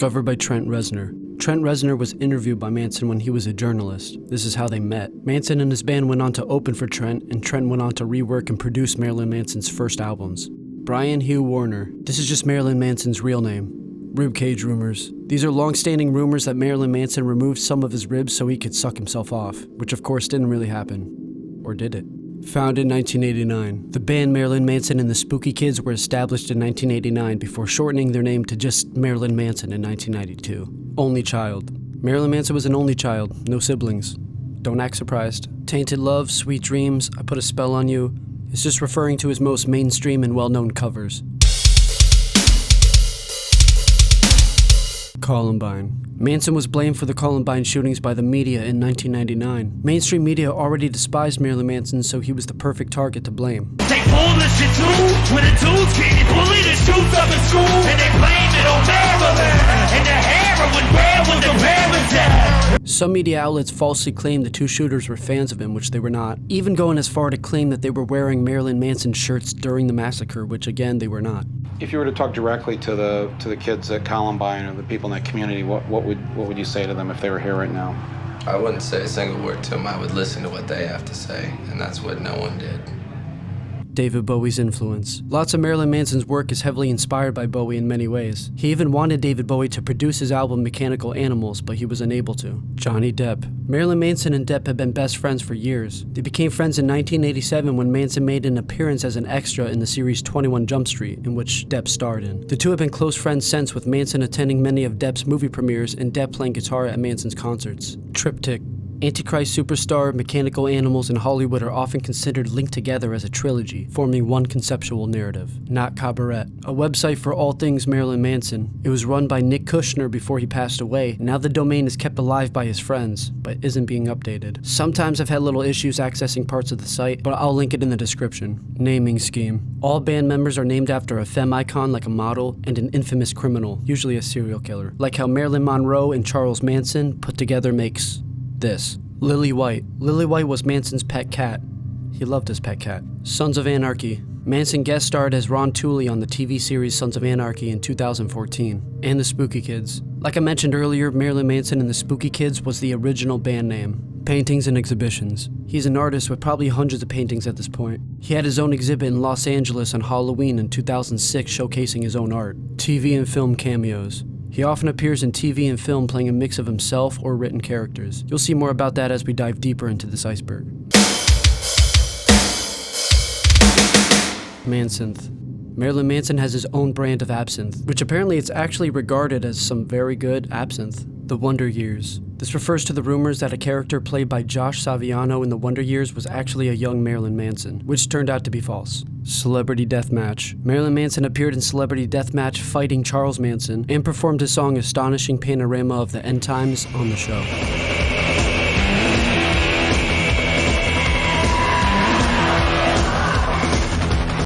discovered by Trent Reznor. Trent Reznor was interviewed by Manson when he was a journalist. This is how they met. Manson and his band went on to open for Trent, and Trent went on to rework and produce Marilyn Manson's first albums. Brian Hugh Warner. This is just Marilyn Manson's real name. Ribcage rumors. These are long-standing rumors that Marilyn Manson removed some of his ribs so he could suck himself off, which of course didn't really happen. Or did it? Founded in 1989. The band Marilyn Manson and the Spooky Kids were established in 1989 before shortening their name to just Marilyn Manson in 1992. Only child. Marilyn Manson was an only child, no siblings. Don't act surprised. Tainted Love, Sweet Dreams, I Put a Spell on You is just referring to his most mainstream and well-known covers. Columbine. Manson was blamed for the Columbine shootings by the media in 1999. Mainstream media already despised Marilyn Manson, so he was the perfect target to blame. They pull this shit too, when the dudes getting bullied and shoots up in school, and they blame it on Marilyn, and the heroin, where was the parents at? Some media outlets falsely claimed the two shooters were fans of him, which they were not, even going as far to claim that they were wearing Marilyn Manson shirts during the massacre, which again, they were not. If you were to talk directly to the kids at Columbine or the people in that community, what would you say to them if they were here right now? I wouldn't say a single word to them. I would listen to what they have to say, and that's what no one did. David Bowie's influence. Lots of Marilyn Manson's work is heavily inspired by Bowie in many ways. He even wanted David Bowie to produce his album Mechanical Animals, but he was unable to. Johnny Depp. Marilyn Manson and Depp have been best friends for years. They became friends in 1987 when Manson made an appearance as an extra in the series 21 Jump Street, in which Depp starred in. The two have been close friends since, with Manson attending many of Depp's movie premieres and Depp playing guitar at Manson's concerts. Triptych. Antichrist Superstar, Mechanical Animals, and Hollywood are often considered linked together as a trilogy, forming one conceptual narrative. Not Cabaret, a website for all things Marilyn Manson. It was run by Nick Kushner before he passed away. Now the domain is kept alive by his friends, but isn't being updated. Sometimes I've had little issues accessing parts of the site, but I'll link it in the description. Naming scheme. All band members are named after a femme icon like a model and an infamous criminal, usually a serial killer. Like how Marilyn Monroe and Charles Manson put together makes this. Lily White. Lily White was Manson's pet cat. He loved his pet cat. Sons of Anarchy. Manson guest starred as Ron Tooley on the TV series Sons of Anarchy in 2014. And the Spooky Kids. Like I mentioned earlier, Marilyn Manson and the Spooky Kids was the original band name. Paintings and exhibitions. He's an artist with probably hundreds of paintings at this point. He had his own exhibit in Los Angeles on Halloween in 2006 showcasing his own art. TV and film cameos. He often appears in TV and film playing a mix of himself or written characters. You'll see more about that as we dive deeper into this iceberg. Manson. Marilyn Manson has his own brand of absinthe, which apparently it's actually regarded as some very good absinthe. The Wonder Years. This refers to the rumors that a character played by Josh Saviano in The Wonder Years was actually a young Marilyn Manson, which turned out to be false. Celebrity Deathmatch. Marilyn Manson appeared in Celebrity Deathmatch fighting Charles Manson and performed his song Astonishing Panorama of the End Times on the show.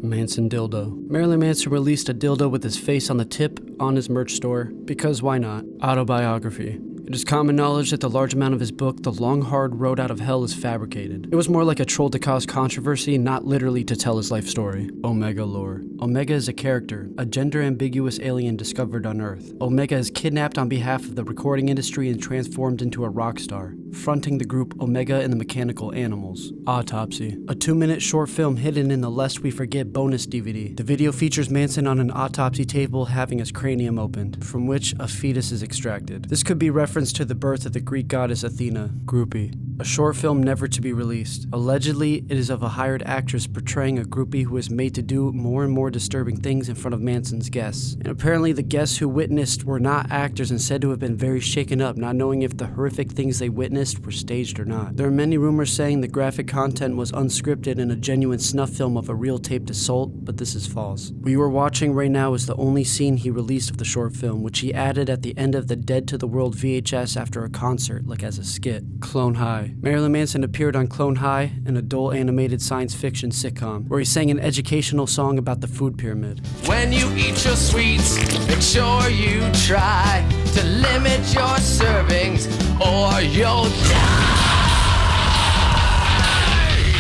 Manson dildo. Marilyn Manson released a dildo with his face on the tip on his merch store, because why not? Autobiography. It is common knowledge that the large amount of his book, The Long Hard Road Out of Hell, is fabricated. It was more like a troll to cause controversy, not literally to tell his life story. Omega lore. Omega is a character, a gender-ambiguous alien discovered on Earth. Omega is kidnapped on behalf of the recording industry and transformed into a rock star, fronting the group Omega and the Mechanical Animals. Autopsy. A 2-minute short film hidden in the Lest We Forget bonus DVD. The video features Manson on an autopsy table having his cranium opened, from which a fetus is extracted. This could be reference to the birth of the Greek goddess Athena. Groupie. A short film never to be released. Allegedly, it is of a hired actress portraying a groupie who is made to do more and more disturbing things in front of Manson's guests. And apparently the guests who witnessed were not actors and said to have been very shaken up, not knowing if the horrific things they witnessed were staged or not. There are many rumors saying the graphic content was unscripted and a genuine snuff film of a real taped assault, but this is false. What you are watching right now is the only scene he released of the short film, which he added at the end of the Dead to the World VHS after a concert, like as a skit. Clone High. Marilyn Manson appeared on Clone High, an adult animated science fiction sitcom, where he sang an educational song about the food pyramid. When you eat your sweets, make sure you try to limit your servings or you'll die.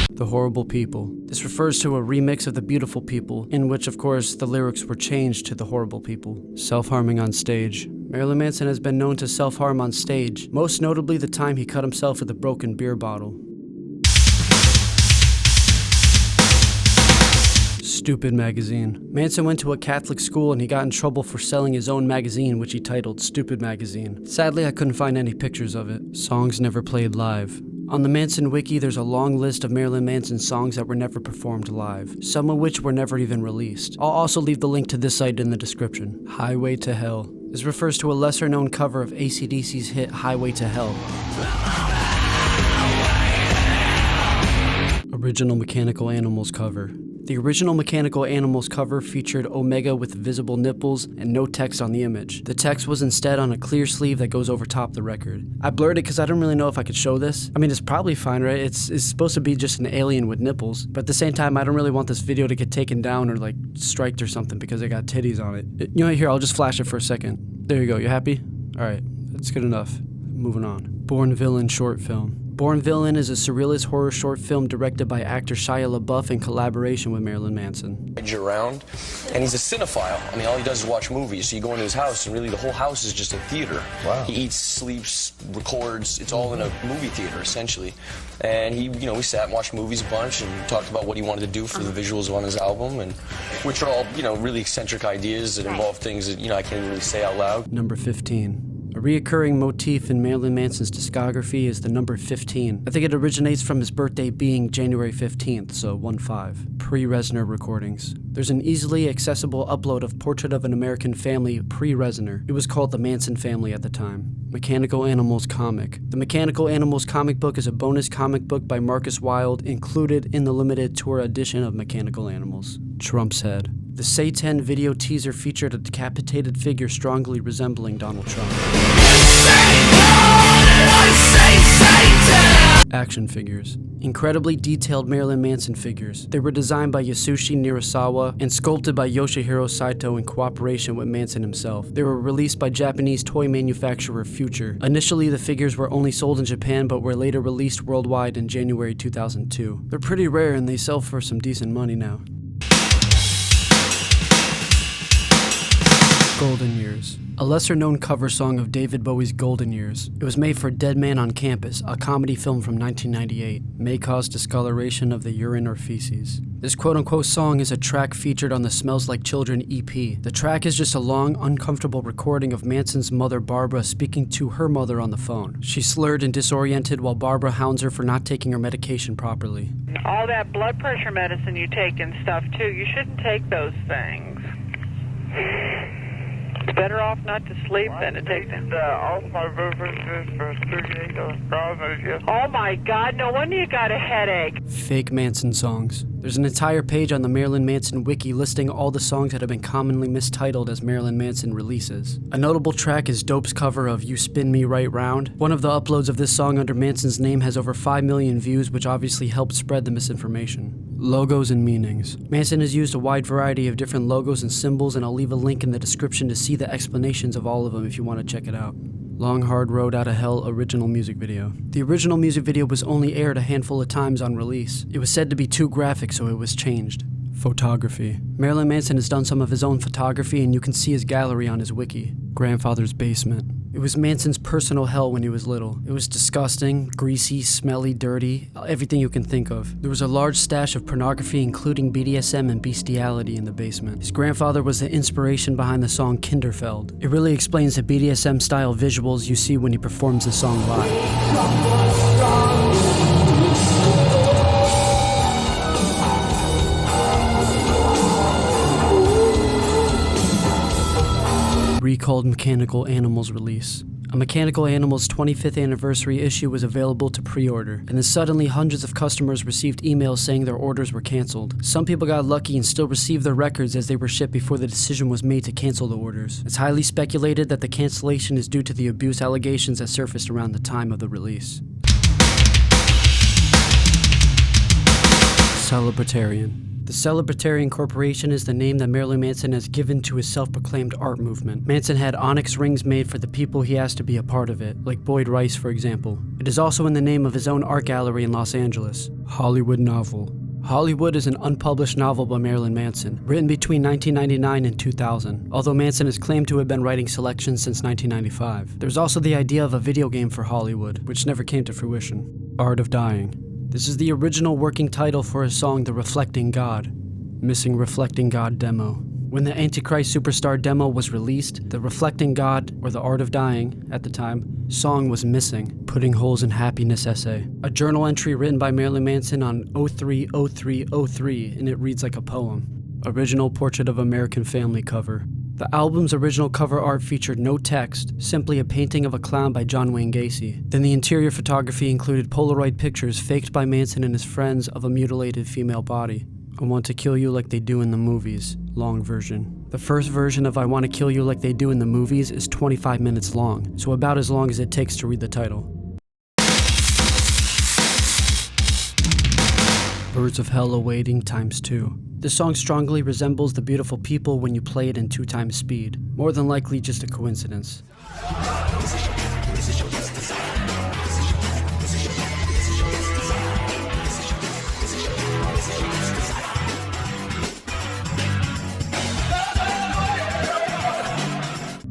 The Horrible People. This refers to a remix of The Beautiful People, in which, of course, the lyrics were changed to The Horrible People. Self-harming on stage. Marilyn Manson has been known to self-harm on stage, most notably the time he cut himself with a broken beer bottle. Stupid magazine. Manson went to a Catholic school and he got in trouble for selling his own magazine, which he titled Stupid Magazine. Sadly, I couldn't find any pictures of it. Songs never played live. On the Manson Wiki, there's a long list of Marilyn Manson songs that were never performed live, some of which were never even released. I'll also leave the link to this site in the description. Highway to Hell. This refers to a lesser-known cover of AC/DC's hit Highway to Hell. Original Mechanical Animals cover. The original Mechanical Animals cover featured Omega with visible nipples and no text on the image. The text was instead on a clear sleeve that goes over top the record. I blurred it because I don't really know if I could show this. I mean, it's probably fine, right? It's supposed to be just an alien with nipples, but at the same time, I don't really want this video to get taken down or like striked or something because it got titties on it. You know what, here, I'll just flash it for a second. There you go, you happy? Alright, that's good enough. Moving on. Born Villain short film. Born Villain is a surrealist horror short film directed by actor Shia LaBeouf in collaboration with Marilyn Manson. Around, and he's a cinephile. I mean, all he does is watch movies. So you go into his house, and really the whole house is just a theater. Wow. He eats, sleeps, records. It's all in a movie theater, essentially. And he, we sat and watched movies a bunch and talked about what he wanted to do for the visuals on his album, and which are all, really eccentric ideas that involve things that, I can't really say out loud. Number 15. A reoccurring motif in Marilyn Manson's discography is the number 15. I think it originates from his birthday being January 15th, so 1-5. Pre-Reznor recordings. There's an easily accessible upload of Portrait of an American Family pre-Reznor. It was called The Manson Family at the time. Mechanical Animals comic. The Mechanical Animals comic book is a bonus comic book by Marcus Wilde included in the limited tour edition of Mechanical Animals. Trump's head. The Satan video teaser featured a decapitated figure strongly resembling Donald Trump. Action figures. Incredibly detailed Marilyn Manson figures. They were designed by Yasushi Nirasawa and sculpted by Yoshihiro Saito in cooperation with Manson himself. They were released by Japanese toy manufacturer Future. Initially, the figures were only sold in Japan, but were later released worldwide in January 2002. They're pretty rare and they sell for some decent money now. Golden Years. A lesser-known cover song of David Bowie's Golden Years. It was made for Dead Man on Campus, a comedy film from 1998. May cause discoloration of the urine or feces. This quote-unquote song is a track featured on the Smells Like Children EP. The track is just a long, uncomfortable recording of Manson's mother Barbara speaking to her mother on the phone. She's slurred and disoriented while Barbara hounds her for not taking her medication properly. All that blood pressure medicine you take and stuff too, you shouldn't take those things. It's better off not to sleep than to take them. Oh my God, no wonder you got a headache. Fake Manson songs. There's an entire page on the Marilyn Manson wiki listing all the songs that have been commonly mistitled as Marilyn Manson releases. A notable track is Dope's cover of You Spin Me Right Round. One of the uploads of this song under Manson's name has over 5 million views, which obviously helped spread the misinformation. Logos and meanings. Manson has used a wide variety of different logos and symbols, and I'll leave a link in the description to see the explanations of all of them if you want to check it out. Long Hard Road Out of Hell original music video. The original music video was only aired a handful of times on release. It was said to be too graphic, so it was changed. Photography. Marilyn Manson has done some of his own photography, and you can see his gallery on his wiki. Grandfather's basement. It was Manson's personal hell when he was little. It was disgusting, greasy, smelly, dirty, everything you can think of. There was a large stash of pornography, including BDSM and bestiality, in the basement. His grandfather was the inspiration behind the song Kinderfeld. It really explains the BDSM-style visuals you see when he performs the song live. Recalled Mechanical Animals release. A Mechanical Animals 25th anniversary issue was available to pre-order, and then suddenly hundreds of customers received emails saying their orders were canceled. Some people got lucky and still received their records as they were shipped before the decision was made to cancel the orders. It's highly speculated that the cancellation is due to the abuse allegations that surfaced around the time of the release. Celebritarian. The Celebritarian Corporation is the name that Marilyn Manson has given to his self-proclaimed art movement. Manson had onyx rings made for the people he asked to be a part of it, like Boyd Rice, for example. It is also in the name of his own art gallery in Los Angeles. Hollywood novel. Hollywood is an unpublished novel by Marilyn Manson, written between 1999 and 2000, although Manson is claimed to have been writing selections since 1995. There's also the idea of a video game for Hollywood, which never came to fruition. Art of Dying. This is the original working title for his song The Reflecting God. Missing Reflecting God demo. When the Antichrist Superstar demo was released, the Reflecting God, or the Art of Dying, at the time, song was missing. Putting Holes in Happiness essay. A journal entry written by Marilyn Manson on 03/03/03, and it reads like a poem. Original Portrait of American Family cover. The album's original cover art featured no text, simply a painting of a clown by John Wayne Gacy. Then the interior photography included Polaroid pictures faked by Manson and his friends of a mutilated female body. I Want to Kill You Like They Do in the Movies, long version. The first version of I Want to Kill You Like They Do in the Movies is 25 minutes long, so about as long as it takes to read the title. Birds of Hell Awaiting ×2. This song strongly resembles The Beautiful People when you play it in 2 times speed. More than likely just a coincidence.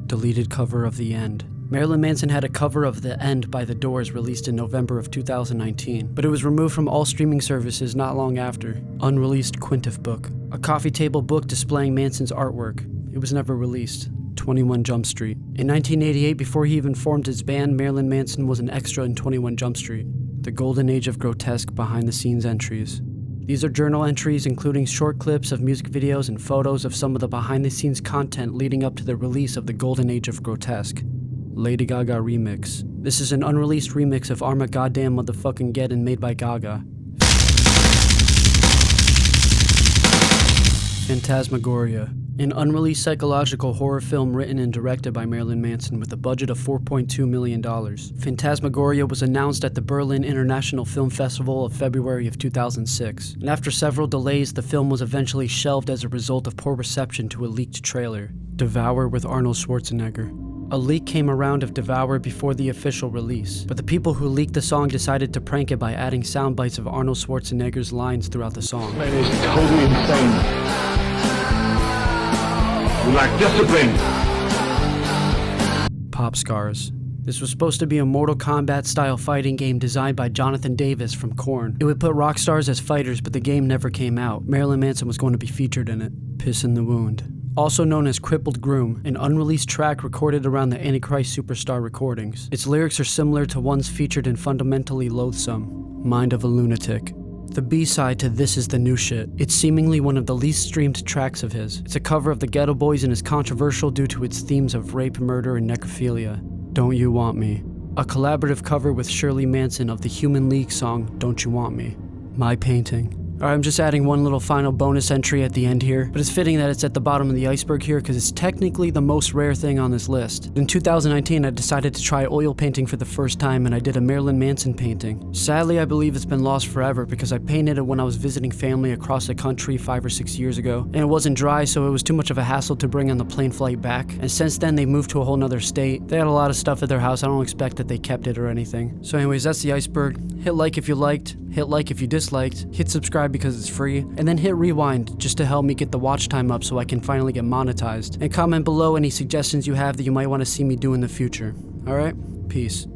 Deleted cover of The End. Marilyn Manson had a cover of The End by The Doors released in November of 2019, but it was removed from all streaming services not long after. Unreleased Quintiff book. A coffee table book displaying Manson's artwork. It was never released. 21 Jump Street. In 1988, before he even formed his band, Marilyn Manson was an extra in 21 Jump Street. The golden age of grotesque behind-the-scenes entries. These are journal entries including short clips of music videos and photos of some of the behind-the-scenes content leading up to the release of the golden age of grotesque. Lady Gaga remix. This is an unreleased remix of Armageddon Motherfucking Geddon made by Gaga. Phantasmagoria. An unreleased psychological horror film written and directed by Marilyn Manson with a budget of $4.2 million. Phantasmagoria was announced at the Berlin International Film Festival of February of 2006, and after several delays, the film was eventually shelved as a result of poor reception to a leaked trailer. Devour with Arnold Schwarzenegger. A leak came around of Devour before the official release, but the people who leaked the song decided to prank it by adding sound bites of Arnold Schwarzenegger's lines throughout the song. Man, it's totally insane. We lack discipline. Pop Scars. This was supposed to be a Mortal Kombat-style fighting game designed by Jonathan Davis from Korn. It would put rock stars as fighters, but the game never came out. Marilyn Manson was going to be featured in it. Piss in the Wound. Also known as Crippled Groom, an unreleased track recorded around the Antichrist Superstar recordings. Its lyrics are similar to ones featured in Fundamentally Loathsome. Mind of a Lunatic. The B-side to This Is the New Shit. It's seemingly one of the least streamed tracks of his. It's a cover of the Ghetto Boys and is controversial due to its themes of rape, murder, and necrophilia. Don't You Want Me. A collaborative cover with Shirley Manson of the Human League song Don't You Want Me. My Painting. Alright, I'm just adding one little final bonus entry at the end here, but it's fitting that it's at the bottom of the iceberg here because it's technically the most rare thing on this list. In 2019, I decided to try oil painting for the first time and I did a Marilyn Manson painting. Sadly, I believe it's been lost forever because I painted it when I was visiting family across the country 5 or 6 years ago, and it wasn't dry, so it was too much of a hassle to bring on the plane flight back, and since then they moved to a whole nother state. They had a lot of stuff at their house. I don't expect that they kept it or anything. So anyways, that's the iceberg. Hit like if you liked, hit like if you disliked, hit subscribe because it's free, and then hit rewind just to help me get the watch time up so I can finally get monetized. And comment below any suggestions you have that you might want to see me do in the future. Alright? Peace.